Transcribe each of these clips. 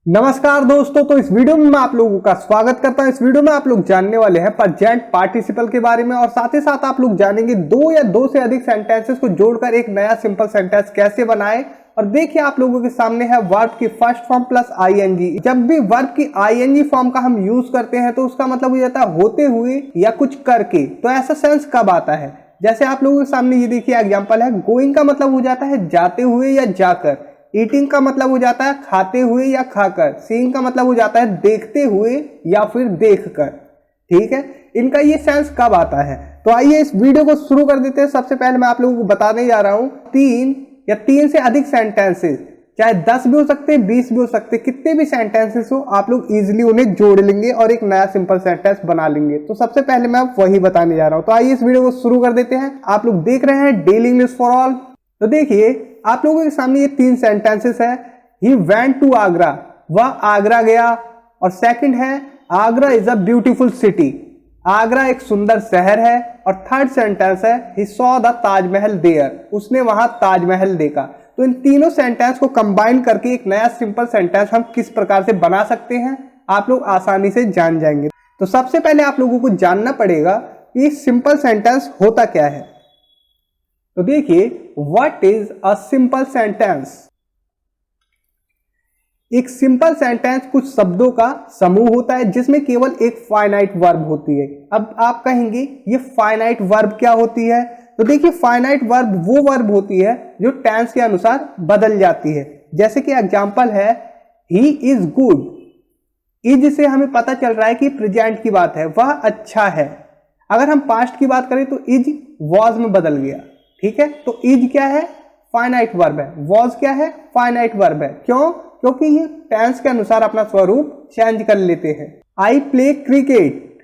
नमस्कार दोस्तों, तो इस वीडियो में मैं आप लोगों का स्वागत करता हूं। इस वीडियो में आप लोग जानने वाले हैं प्रेजेंट पार्टिसिपल के बारे में और साथ ही साथ आप लोग जानेंगे दो या दो से अधिक सेंटेंसेस को जोड़कर एक नया सिंपल सेंटेंस कैसे बनाएं। और देखिए आप लोगों के सामने है वर्ब की फर्स्ट फॉर्म प्लस आईएनजी। जब भी वर्ब की आईएनजी फॉर्म का हम यूज करते हैं तो उसका मतलब हो जाता है होते हुए या कुछ करके। तो ऐसा सेंस कब आता है, जैसे आप लोगों के सामने ये देखिए एग्जाम्पल है। गोइंग का मतलब हो जाता है जाते हुए या जाकर। ईटिंग का मतलब हो जाता है खाते हुए या खाकर। सीइंग का मतलब हो जाता है देखते हुए या फिर देखकर। ठीक है, इनका ये सेंस कब आता है। तो आइए इस वीडियो को शुरू कर देते हैं। सबसे पहले मैं आप लोगों को बताने जा रहा हूं तीन से अधिक सेंटेंसेस, चाहे 10 भी हो सकते हैं, 20 भी हो सकते हैं, कितने भी सेंटेंसेस हो आप लोग इजीली उन्हें जोड़ लेंगे और एक नया सिंपल सेंटेंस बना लेंगे। तो सबसे पहले मैं वही बताने जा रहा हूं। तो आइए इस वीडियो को शुरू कर देते हैं। आप लोग देख रहे हैं डेली इंग्लिश फॉर ऑल। तो देखिए आप लोगों के सामने ये तीन सेंटेंसेस है। ही वेंट टू आगरा, वह आगरा गया। और सेकंड है Agra is a beautiful city, Agra एक सुंदर शहर है। और थर्ड सेंटेंस है he saw the Taj Mahal there, उसने वहां ताजमहल देखा। तो इन तीनों सेंटेंस को कंबाइन करके एक नया सिंपल सेंटेंस हम किस प्रकार से बना सकते हैं आप लोग आसानी से जान जाएंगे। तो सबसे पहले आप लोगों को जानना पड़ेगा कि सिंपल सेंटेंस होता क्या है। तो देखिए what is a simple sentence. एक सिंपल सेंटेंस कुछ शब्दों का समूह होता है जिसमें केवल एक फाइनाइट वर्ब होती है। अब आप कहेंगे ये फाइनाइट वर्ब क्या होती है। तो देखिए फाइनाइट वर्ब वो वर्ब होती है जो टेंस के अनुसार बदल जाती है। जैसे कि एग्जांपल है ही इज गुड। इज से हमें पता चल रहा है कि प्रेजेंट की बात है, वह अच्छा है। अगर हम पास्ट की बात करें तो इज वॉज में बदल गया। ठीक है, तो इज क्या है, फाइनाइट वर्ब है। वॉज क्या है, फाइनाइट वर्ब है। क्यों, क्योंकि ये टेंस के अनुसार अपना स्वरूप चेंज कर लेते हैं। आई प्ले क्रिकेट,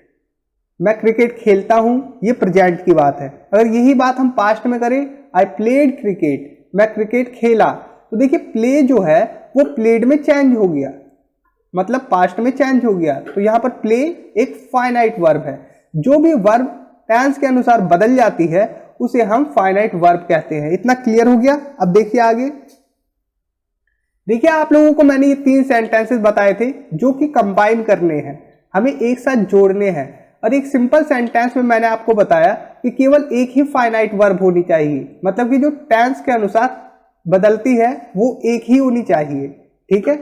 मैं क्रिकेट खेलता हूं, ये प्रेजेंट की बात है। अगर यही बात हम पास्ट में करें, आई प्लेड क्रिकेट, मैं क्रिकेट खेला। तो देखिए प्ले जो है वो प्लेड में चेंज हो गया, मतलब पास्ट में चेंज हो गया। तो यहां पर प्ले एक फाइनाइट वर्ब है। जो भी वर्ब टेंस के अनुसार बदल जाती है उसे हम फाइनाइट वर्ब कहते हैं। इतना क्लियर हो गया। अब देखिए आगे। देखिए आप लोगों को मैंने ये तीन सेंटेंसेस बताए थे जो कि कंबाइन करने हैं, हमें एक साथ जोड़ने हैं। और एक सिंपल सेंटेंस में मैंने आपको बताया कि केवल एक ही फाइनाइट वर्ब होनी चाहिए, मतलब कि जो टेंस के अनुसार बदलती है वो एक ही होनी चाहिए। ठीक है,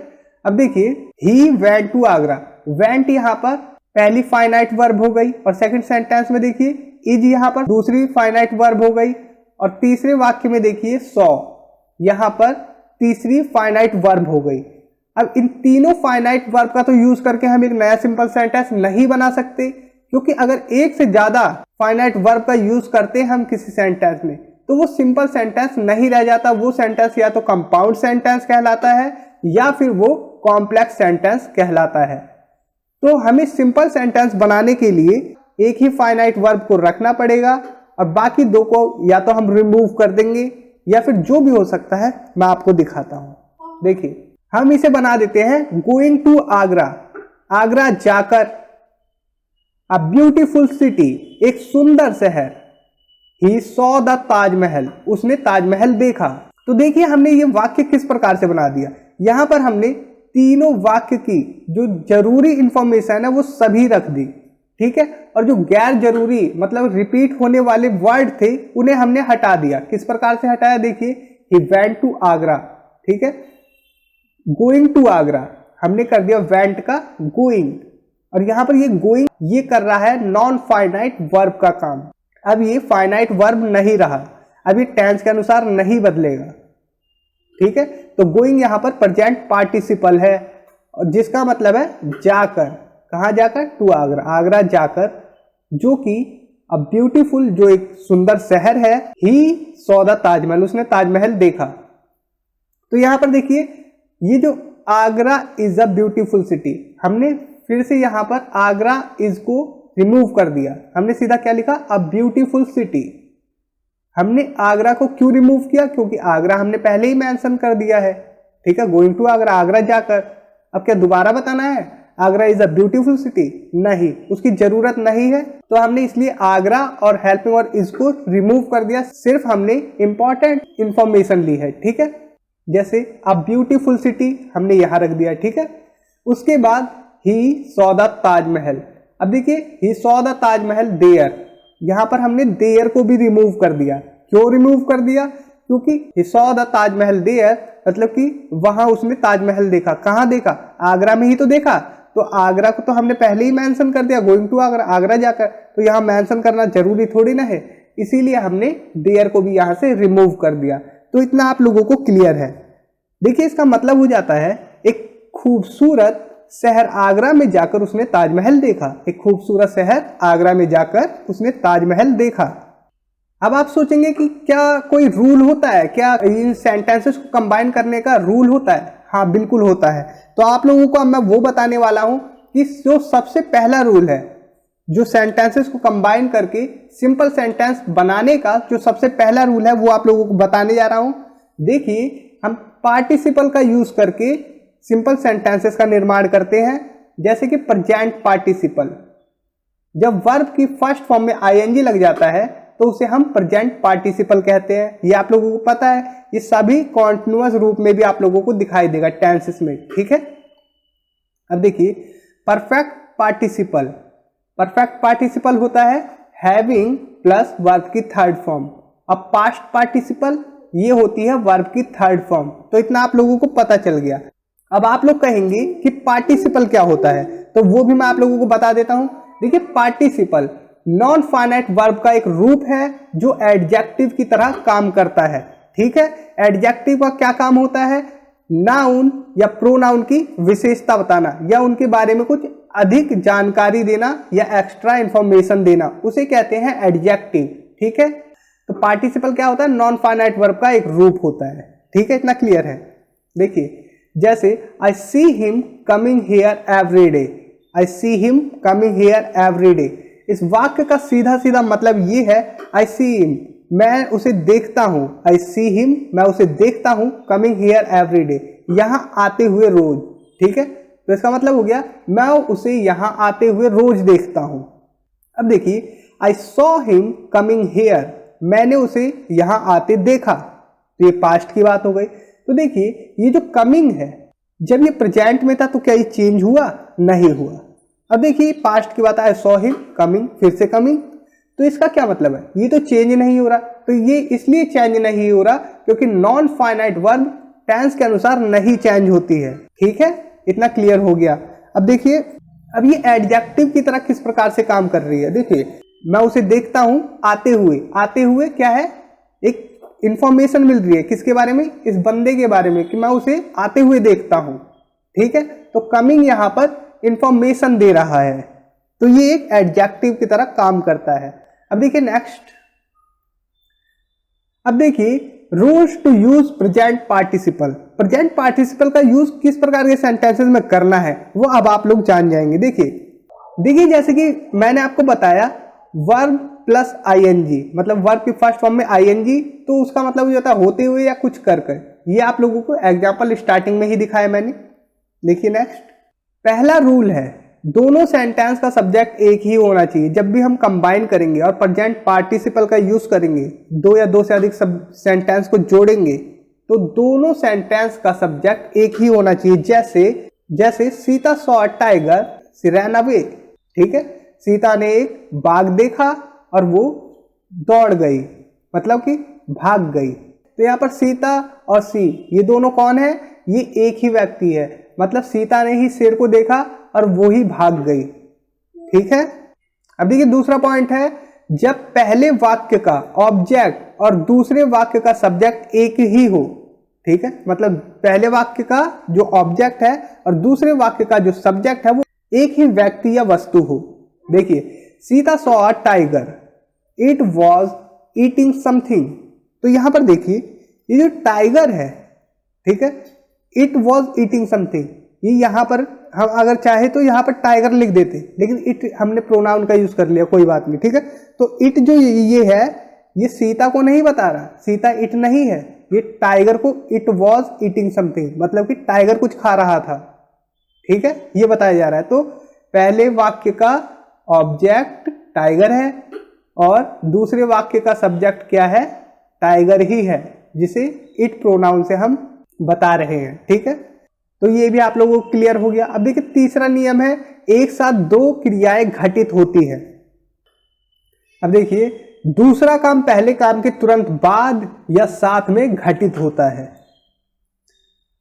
अब देखिए he went to Agra. Went यहां पर पहली फाइनाइट वर्ब हो गई। और सेकंड सेंटेंस में देखिए इज यहां पर दूसरी फाइनाइट वर्ब हो गई। और तीसरे वाक्य में देखिए सॉ यहां पर तीसरी फाइनाइट वर्ब हो गई। अब इन तीनों फाइनाइट वर्ब का तो यूज करके हम एक नया सिंपल सेंटेंस नहीं बना सकते, क्योंकि अगर एक से ज्यादा फाइनाइट वर्ब का यूज करते हैं हम किसी सेंटेंस में तो वो सिंपल सेंटेंस नहीं रह जाता। वो सेंटेंस या तो कंपाउंड सेंटेंस कहलाता है या फिर वो कॉम्प्लेक्स सेंटेंस कहलाता है। तो हमें सिंपल सेंटेंस बनाने के लिए एक ही फाइनाइट वर्ब को रखना पड़ेगा और बाकी दो को या तो हम रिमूव कर देंगे या फिर जो भी हो सकता है मैं आपको दिखाता हूं। देखिए हम इसे बना देते हैं गोइंग टू आगरा, आगरा जाकर। अ ब्यूटीफुल सिटी, एक सुंदर शहर। ही सॉ द ताजमहल, उसने ताजमहल देखा। तो देखिए हमने ये वाक्य किस प्रकार से बना दिया। यहां पर हमने तीनों वाक्य की जो जरूरी इंफॉर्मेशन है वो सभी रख दी। ठीक है, और जो गैर जरूरी मतलब रिपीट होने वाले वर्ड थे उन्हें हमने हटा दिया। किस प्रकार से हटाया, देखिए ही वेंट टू आगरा। ठीक है, गोइंग टू आगरा हमने कर दिया वेंट का गोइंग। और यहां पर ये गोइंग ये कर रहा है नॉन फाइनाइट वर्ब का काम। अब ये फाइनाइट वर्ब नहीं रहा, अब ये टेंस के अनुसार नहीं बदलेगा। ठीक है, तो गोइंग यहां पर प्रेजेंट पार्टिसिपल है और जिसका मतलब है जाकर। कहां जाकर, टू आगरा, आगरा जाकर। जो कि अ ब्यूटीफुल, जो एक सुंदर शहर है। ही सॉ द ताजमहल, उसने ताजमहल देखा। तो यहां पर देखिए ये जो Agra is a beautiful city, हमने फिर से यहां पर आगरा इज को रिमूव कर दिया। हमने सीधा क्या लिखा, अ ब्यूटीफुल सिटी। हमने आगरा को क्यों रिमूव किया, क्योंकि आगरा हमने पहले ही मेंशन कर दिया है। ठीक है, गोइंग टू आगरा, आगरा जाकर। अब क्या दोबारा बताना है Agra is a beautiful city, नहीं, उसकी जरूरत नहीं है। तो हमने इसलिए आगरा और हेल्पिंग और इज को रिमूव कर दिया। सिर्फ हमने इंपॉर्टेंट इंफॉर्मेशन ली है। ठीक है, जैसे अ ब्यूटीफुल सिटी हमने यहां रख दिया, ठीक है। उसके बाद ही सॉ द ताजमहल। अब देखिए he saw the Taj Mahal there, यहां पर हमने देयर को भी रिमूव कर दिया। क्यों रिमूव कर दिया? क्योंकि he saw the Taj Mahal there मतलब कि वहां उसने ताजमहल देखा। कहां देखा? आगरा में ही तो देखा। तो आगरा को तो हमने पहले ही मेंशन कर दिया, गोइंग टू आगरा, आगरा जाकर, तो यहाँ मेंशन करना जरूरी थोड़ी ना है, इसीलिए हमने देयर को भी यहां से रिमूव कर दिया। तो इतना आप लोगों को क्लियर है। देखिए इसका मतलब हो जाता है एक खूबसूरत शहर आगरा में जाकर उसने ताजमहल देखा। एक खूबसूरत शहर आगरा में जाकर उसने ताजमहल देखा। अब आप सोचेंगे कि क्या कोई रूल होता है, क्या इन सेंटेंसेस को कंबाइन करने का रूल होता है? हाँ बिल्कुल होता है। तो आप लोगों को अब मैं वो बताने वाला हूं कि जो सबसे पहला रूल है, जो सेंटेंसेस को कंबाइन करके सिंपल सेंटेंस बनाने का जो सबसे पहला रूल है, वो आप लोगों को बताने जा रहा हूं। देखिए हम पार्टिसिपल का यूज करके सिंपल सेंटेंसेस का निर्माण करते हैं। जैसे कि प्रेजेंट पार्टिसिपल, जब वर्ब की फर्स्ट फॉर्म में आईएनजी लग जाता है तो उसे हम प्रेजेंट पार्टिसिपल कहते हैं। ये आप लोगों को पता है, ये सभी कॉन्टिन्यूअस रूप में भी आप लोगों को दिखाई देगा टेंसेस में, ठीक है। अब देखिए परफेक्ट पार्टिसिपल, परफेक्ट पार्टिसिपल होता है हैविंग प्लस वर्ब की थर्ड फॉर्म। अब पास्ट पार्टिसिपल ये होती है वर्ब की थर्ड फॉर्म। तो इतना आप लोगों को पता चल गया। अब आप लोग कहेंगे कि पार्टिसिपल क्या होता है, तो वो भी मैं आप लोगों को बता देता हूं। देखिए पार्टिसिपल नॉन फाइनाइट वर्ब का एक रूप है जो एडजेक्टिव की तरह काम करता है, ठीक है। एडजेक्टिव का क्या काम होता है? नाउन या प्रोनाउन की विशेषता बताना या उनके बारे में कुछ अधिक जानकारी देना या एक्स्ट्रा इंफॉर्मेशन देना, उसे कहते हैं एडजेक्टिव, ठीक है। तो पार्टिसिपल क्या होता है? नॉन फाइनाइट वर्ब का एक रूप होता है, ठीक है। इतना क्लियर है। देखिए जैसे I see him coming here every day, I see him coming here every day, इस वाक्य का सीधा सीधा मतलब ये है आई सी हिम, मैं उसे देखता हूं। आई सी हिम, मैं उसे देखता हूं, कमिंग हियर एवरी डे, यहां आते हुए रोज, ठीक है। तो इसका मतलब हो गया मैं उसे यहां आते हुए रोज देखता हूं। अब देखिए I saw him coming here, मैंने उसे यहां आते देखा, तो ये पास्ट की बात हो गई। तो देखिए ये जो कमिंग है, जब ये प्रेजेंट में था तो क्या ये चेंज हुआ? नहीं हुआ। अब देखिए पास्ट की बात, आई सॉ हिम कमिंग, फिर से कमिंग, तो इसका क्या मतलब है? ये तो चेंज नहीं हो रहा। तो ये इसलिए चेंज नहीं हो रहा क्योंकि नॉन फाइनाइट वर्ब टेंस के अनुसार नहीं चेंज होती है, ठीक है। इतना क्लियर हो गया। अब देखिए अब ये एडजेक्टिव की तरह किस प्रकार से काम कर रही है। देखिए मैं उसे देखता हूं आते हुए, आते हुए क्या है? एक इंफॉर्मेशन मिल रही है किसके बारे में? इस बंदे के बारे में कि मैं उसे आते हुए देखता हूं, ठीक है। तो कमिंग यहां पर इंफॉर्मेशन दे रहा है, तो ये एक एडजेक्टिव की तरह काम करता है। अब देखिए नेक्स्ट, अब देखिए rules to use present participle. Present participle का यूज किस प्रकार के सेंटेंसेस में करना है वो अब आप लोग जान जाएंगे। देखिए जैसे कि मैंने आपको बताया वर्ब प्लस आईएनजी, मतलब वर्ब की फर्स्ट फॉर्म में आईएनजी, तो उसका मतलब हो जाता है होते हुए या कुछ कर कर। ये आप लोगों को एग्जाम्पल स्टार्टिंग में ही दिखाया मैंने। देखिए नेक्स्ट, पहला रूल है दोनों सेंटेंस का सब्जेक्ट एक ही होना चाहिए। जब भी हम कंबाइन करेंगे और प्रेजेंट पार्टिसिपल का यूज करेंगे, दो या दो से अधिक सेंटेंस को जोड़ेंगे, तो दोनों सेंटेंस का सब्जेक्ट एक ही होना चाहिए। जैसे Sita saw a tiger, she ran away, ठीक है। सीता ने एक बाघ देखा और वो दौड़ गई, मतलब कि भाग गई। तो यहाँ पर सीता और सी ये दोनों कौन है? ये एक ही व्यक्ति है, मतलब सीता ने ही शेर को देखा और वो ही भाग गई, ठीक है। अब देखिए दूसरा पॉइंट है, जब पहले वाक्य का ऑब्जेक्ट और दूसरे वाक्य का सब्जेक्ट एक ही हो, ठीक है। मतलब पहले वाक्य का जो ऑब्जेक्ट है और दूसरे वाक्य का जो सब्जेक्ट है वो एक ही व्यक्ति या वस्तु हो। देखिए Sita saw a tiger, it was eating something, तो यहां पर देखिए ये जो टाइगर है, ठीक है, इट वॉज ईटिंग समथिंग, ये यहां पर हम अगर चाहे तो यहां पर टाइगर लिख देते, लेकिन इट हमने प्रोनाउन का यूज कर लिया, कोई बात नहीं, ठीक है। तो इट जो ये है ये सीता को नहीं बता रहा, सीता इट नहीं है, ये टाइगर को इट वॉज ईटिंग समथिंग, मतलब कि टाइगर कुछ खा रहा था, ठीक है, ये बताया जा रहा है। तो पहले वाक्य का ऑब्जेक्ट टाइगर है और दूसरे वाक्य का सब्जेक्ट क्या है? टाइगर ही है, जिसे इट प्रोनाउन से हम बता रहे हैं। ठीक है, तो ये भी आप लोगों को क्लियर हो गया। अब देखिए तीसरा नियम है, एक साथ दो क्रियाएं घटित होती है। अब देखिए दूसरा काम पहले काम के तुरंत बाद या साथ में घटित होता है।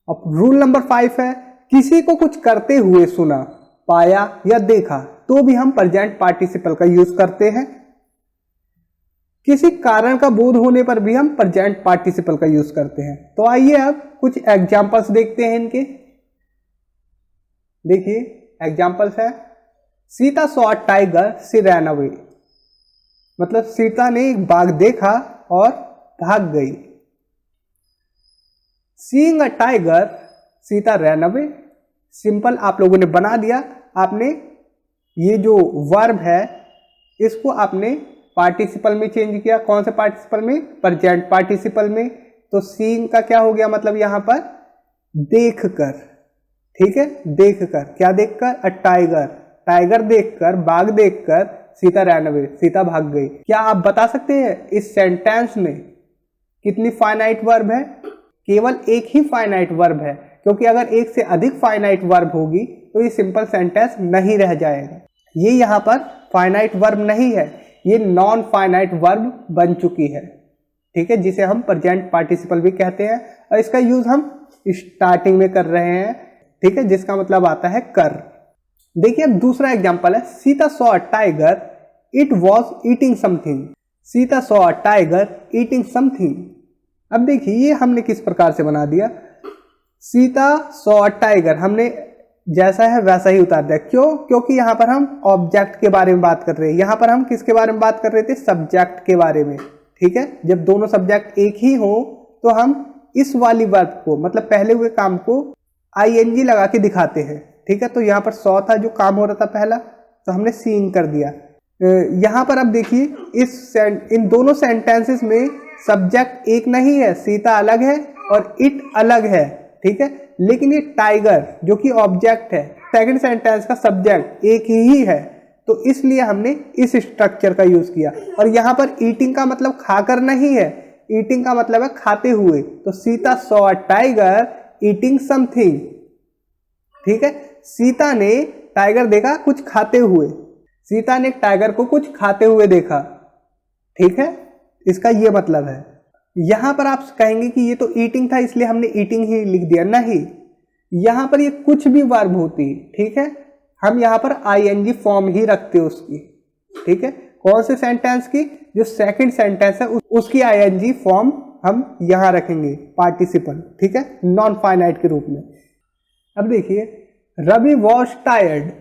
अब रूल नंबर 5 है, किसी को कुछ करते हुए सुना, पाया या देखा तो भी हम प्रेजेंट पार्टिसिपल का यूज करते हैं। किसी कारण का बोध होने पर भी हम प्रेजेंट पार्टिसिपल का यूज करते हैं। तो आइए अब कुछ एग्जांपल्स देखते हैं इनके। देखिए एग्जांपल्स है, Sita saw a tiger she ran away, मतलब सीता ने एक बाघ देखा और भाग गई। Seeing a tiger Sita ran away, simple आप लोगों ने बना दिया। आपने ये जो वर्ब है इसको आपने पार्टिसिपल में चेंज किया। कौन से पार्टिसिपल में? प्रेजेंट पार्टिसिपल में। तो सीइंग का क्या हो गया, मतलब यहां पर देखकर। ठीक है, देखकर, क्या देखकर? अ टाइगर, टाइगर देखकर, बाघ देखकर सीता रैन अवे, सीता भाग गई। क्या आप बता सकते हैं इस सेंटेंस में कितनी फाइनाइट वर्ब है? केवल एक ही फाइनाइट वर्ब है, क्योंकि अगर एक से अधिक फाइनाइट वर्ब होगी तो ये सिंपल सेंटेंस नहीं रह जाएगा। ये यहाँ पर फाइनाइट वर्ब नहीं है, ये नॉन फाइनाइट वर्ब बन चुकी है। ठीक है, जिसे हम प्रेजेंट पार्टिसिपल भी कहते हैं और इसका यूज हम स्टार्टिंग में कर रहे हैं। ठीक है, जिसका मतलब आता है कर। देखिए अब दूसरा एग्जांपल है, Sita saw a tiger it was eating something. Sita saw a tiger eating something. अब देखिए ये हमने किस प्रकार से बना दिया, सीता सॉ अ टाइगर हमने जैसा है वैसा ही उतार दिया। क्यों? क्योंकि यहाँ पर हम ऑब्जेक्ट के बारे में बात कर रहे हैं। यहाँ पर हम किसके बारे में बात कर रहे थे? सब्जेक्ट के बारे में। ठीक है, जब दोनों सब्जेक्ट एक ही हो तो हम इस वाली वर्ब को, मतलब पहले हुए काम को आईएनजी लगा के दिखाते हैं। ठीक है, तो यहाँ पर सॉ था जो काम हो रहा था पहला, तो हमने सीइंग कर दिया। यहाँ पर अब देखिए इन दोनों सेंटेंसेस में सब्जेक्ट एक नहीं है, सीता अलग है और इट अलग है। ठीक है, लेकिन ये टाइगर जो कि ऑब्जेक्ट है, सेकंड सेंटेंस का सब्जेक्ट एक ही है, तो इसलिए हमने इस स्ट्रक्चर का यूज किया। और यहाँ पर ईटिंग का मतलब खाकर नहीं है, ईटिंग का मतलब है खाते हुए। तो Sita saw a tiger eating something. ठीक है, सीता ने टाइगर देखा कुछ खाते हुए, सीता ने टाइगर को कुछ खाते हुए देखा। ठीक है, इसका ये मतलब है। यहां पर आप कहेंगे कि ये तो ईटिंग था इसलिए हमने ईटिंग ही लिख दिया। नहीं, यहां पर ये कुछ भी वर्ब होती। ठीक है, हम यहां पर आईएनजी फॉर्म ही रखते उसकी। ठीक है, कौन से सेंटेंस की? जो सेकंड सेंटेंस है उसकी आईएनजी फॉर्म हम यहां रखेंगे, पार्टिसिपल। ठीक है, नॉन फाइनाइट के रूप में। अब देखिए, Ravi was tired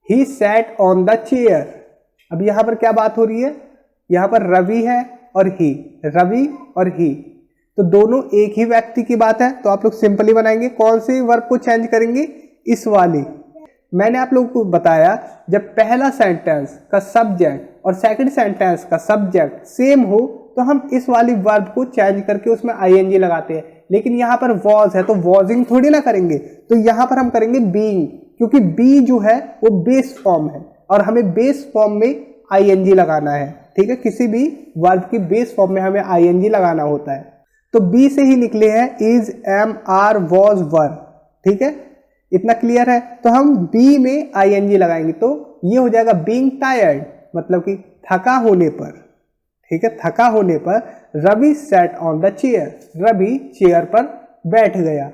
he sat on the chair. अब यहां पर क्या बात हो रही है? यहां पर रवि है और ही, रवि और ही, तो दोनों एक ही व्यक्ति की बात है। तो आप लोग सिंपली बनाएंगे, कौन से वर्ब को चेंज करेंगे? इस वाली। मैंने आप लोगों को बताया जब पहला सेंटेंस का सब्जेक्ट और सेकंड सेंटेंस का सब्जेक्ट सेम हो तो हम इस वाली वर्ब को चेंज करके उसमें आईएनजी लगाते हैं। लेकिन यहाँ पर वॉज है तो वॉजिंग थोड़ी ना करेंगे, तो यहाँ पर हम करेंगे बीइंग, क्योंकि बी जो है वो बेस फॉर्म है और हमें बेस फॉर्म में आईएनजी लगाना है। ठीक है, किसी भी वर्ब की बेस फॉर्म में हमें आईएनजी लगाना होता है। तो बी से ही निकले हैं इज, एम, आर, वॉज, वर। ठीक है, इतना क्लियर है। तो हम बी में आईएनजी लगाएंगे तो ये हो जाएगा बीइंग टायर्ड, मतलब कि थका होने पर। ठीक है, थका होने पर Ravi sat on the chair, Ravi chair पर बैठ गया।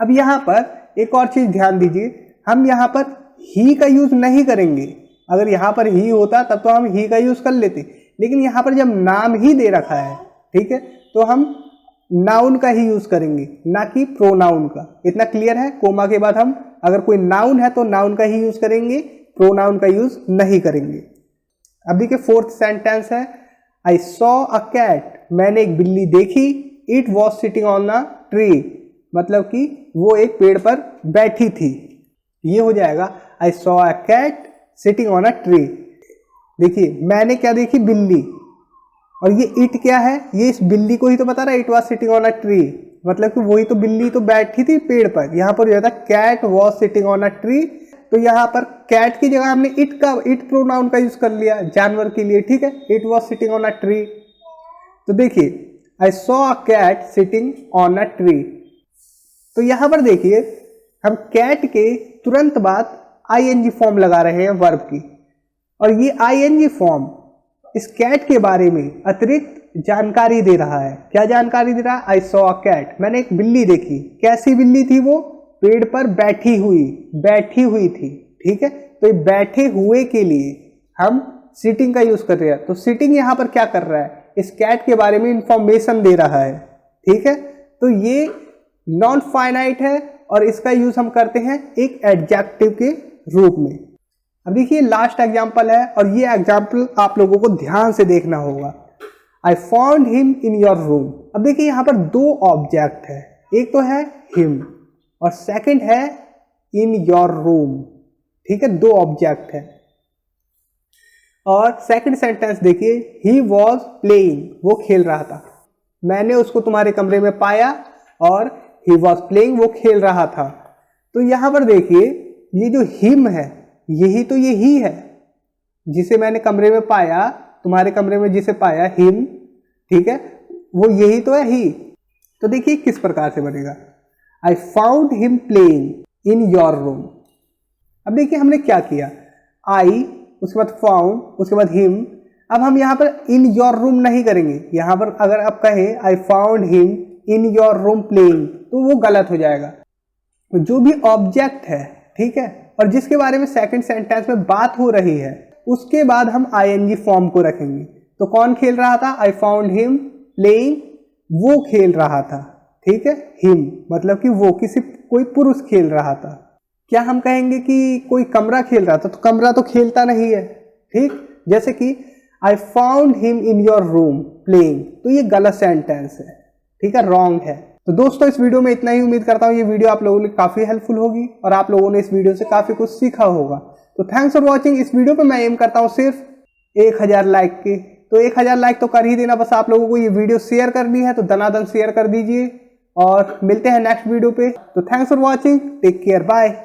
अब यहां पर एक और चीज ध्यान दीजिए, हम यहां पर ही का यूज नहीं करेंगे। अगर यहां पर ही होता तब तो हम ही का यूज कर लेते, लेकिन यहां पर जब नाम ही दे रखा है, ठीक है, तो हम नाउन का ही यूज करेंगे, ना कि प्रोनाउन का। इतना क्लियर है? कोमा के बाद हम अगर कोई नाउन है तो नाउन का ही यूज करेंगे, प्रोनाउन का यूज नहीं करेंगे। अब देखिए फोर्थ सेंटेंस है, आई सॉ अ कैट, मैंने एक बिल्ली देखी, it was sitting on a tree, मतलब कि वो एक पेड़ पर बैठी थी। ये हो जाएगा I saw a cat sitting on a tree. देखिए मैंने क्या देखी? बिल्ली, और ये इट क्या है? ये इस बिल्ली को ही तो बता रहा है, it was sitting on a tree, मतलब कि वही तो बिल्ली तो बैठी थी पेड़ पर। यहाँ पर जाता cat was sitting on a tree, तो यहाँ पर कैट की जगह हमने इट प्रोनाउन का यूज कर लिया जानवर के लिए। ठीक है, it was sitting on a tree. तो देखिए I saw a cat sitting on a tree. तो यहां पर देखिए हम कैट के तुरंत बाद आईएनजी फॉर्म लगा रहे हैं वर्ब की, और ये आईएनजी फॉर्म इस कैट के बारे में अतिरिक्त जानकारी दे रहा है। क्या जानकारी दे रहा है? आई सॉ अ कैट, मैंने एक बिल्ली देखी। कैसी बिल्ली थी वो? पेड़ पर बैठी हुई थी। ठीक है, तो ये बैठे हुए के लिए हम सिटिंग का यूज कर रहे हैं। तो सिटिंग यहां पर क्या कर रहा है? इस कैट के बारे में इंफॉर्मेशन दे रहा है। ठीक है, तो ये नॉन फाइनाइट है और इसका यूज हम करते हैं एक एडजेक्टिव के रूप में। अब देखिए लास्ट एग्जाम्पल है, और ये एग्जाम्पल आप लोगों को ध्यान से देखना होगा। I found him in your room. अब देखिए यहां पर दो ऑब्जेक्ट है, एक तो है हिम और सेकंड है इन योर रूम। ठीक है, दो ऑब्जेक्ट है। और सेकंड सेंटेंस देखिए, ही वॉज प्लेइंग, वो खेल रहा था। मैंने उसको तुम्हारे कमरे में पाया, और ही वॉज प्लेइंग, वो खेल रहा था। तो यहां पर देखिए ये जो हिम है, यही तो ये ही है जिसे मैंने कमरे में पाया, तुम्हारे कमरे में जिसे पाया, हिम। ठीक है, वो यही तो है ही। तो देखिए किस प्रकार से बनेगा, I found him playing in your room. अब देखिए हमने क्या किया, आई, उसके बाद फाउंड, उसके बाद हिम। अब हम यहाँ पर इन योर रूम नहीं करेंगे। यहाँ पर अगर आप कहें I found him in your room playing, तो वो गलत हो जाएगा। जो भी ऑब्जेक्ट है, ठीक है, और जिसके बारे में सेकंड सेंटेंस में बात हो रही है, उसके बाद हम आईएनजी फॉर्म को रखेंगे। तो कौन खेल रहा था? आई फाउंड हिम प्लेइंग, वो खेल रहा था। ठीक है, हिम मतलब कि वो, कोई पुरुष खेल रहा था। क्या हम कहेंगे कि कोई कमरा खेल रहा था? तो कमरा तो खेलता नहीं है। ठीक, जैसे कि I found him in your room playing, तो ये गलत सेंटेंस है। ठीक है, रॉन्ग है। तो दोस्तों इस वीडियो में इतना ही। उम्मीद करता हूँ ये वीडियो आप लोगों के लिए काफी हेल्पफुल होगी और आप लोगों ने इस वीडियो से काफी कुछ सीखा होगा। तो थैंक्स फॉर वॉचिंग। इस वीडियो पे मैं एम करता हूँ सिर्फ 1000 लाइक के। तो 1000 लाइक तो कर ही देना, बस आप लोगों को ये वीडियो शेयर करनी है, तो दनादन शेयर कर दीजिए। और मिलते हैं नेक्स्ट वीडियो पे। तो thanks for watching, take care, bye.